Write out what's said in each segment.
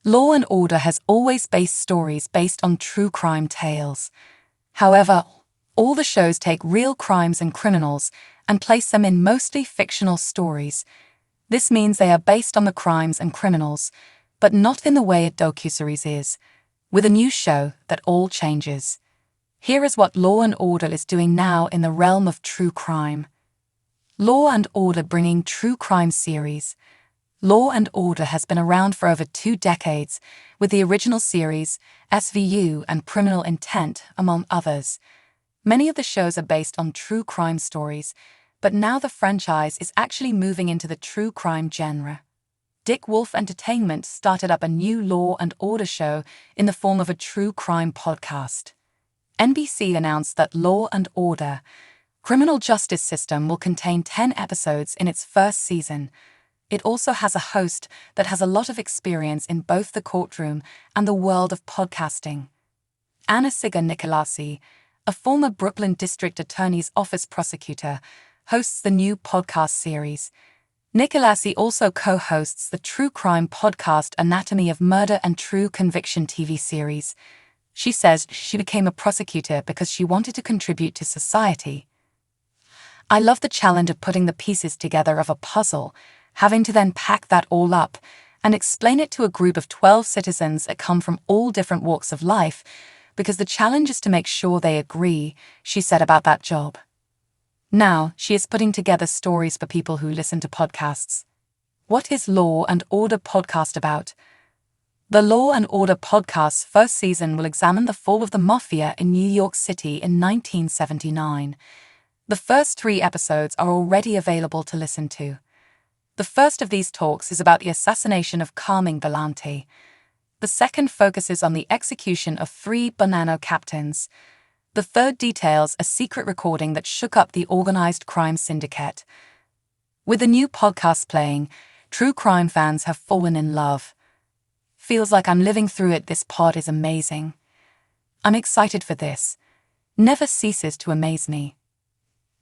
Law and Order has always based stories based on true crime tales. However, all the shows take real crimes and criminals and place them in mostly fictional stories. This means they are based on the crimes and criminals, but not in the way a docuseries is. With a new show, that all changes. Here is what Law and Order is doing now in the realm of true crime. Law and Order bringing true crime series. Law and Order has been around for over 2 decades, with the original series, SVU and Criminal Intent, among others. Many of the shows are based on true crime stories, but now the franchise is actually moving into the true crime genre. Dick Wolf Entertainment started up a new Law and Order show in the form of a true crime podcast. NBC announced that Law and Order, Criminal Justice System will contain 10 episodes in its first season. It also has a host that has a lot of experience in both the courtroom and the world of podcasting. Anna Sigga Nicolasi, a former Brooklyn District Attorney's Office prosecutor, hosts the new podcast series. Nicolasi also co-hosts the true crime podcast Anatomy of Murder and True Conviction TV series. She says she became a prosecutor because she wanted to contribute to society. I love the challenge of putting the pieces together of a puzzle, having to then pack that all up and explain it to a group of 12 citizens that come from all different walks of life, because the challenge is to make sure they agree, she said about that job. Now, she is putting together stories for people who listen to podcasts. What is Law and Order podcast about? The Law and Order podcast's first season will examine the fall of the Mafia in New York City in 1979. The first 3 episodes are already available to listen to. The first of these talks is about the assassination of Carmine Galante. The second focuses on the execution of 3 Bonanno captains. The third details a secret recording that shook up the organized crime syndicate. With the new podcast playing, true crime fans have fallen in love. Feels like I'm living through it. This pod is amazing. I'm excited for this. Never ceases to amaze me.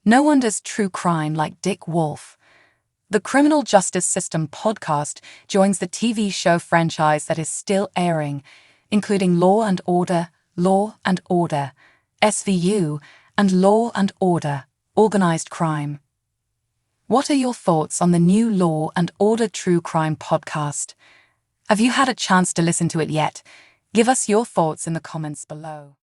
No one does true crime like Dick Wolf. The Criminal Justice System podcast joins the TV show franchise that is still airing, including Law and Order, SVU, and Law and Order, Organized Crime. What are your thoughts on the new Law and Order True Crime podcast? Have you had a chance to listen to it yet? Give us your thoughts in the comments below.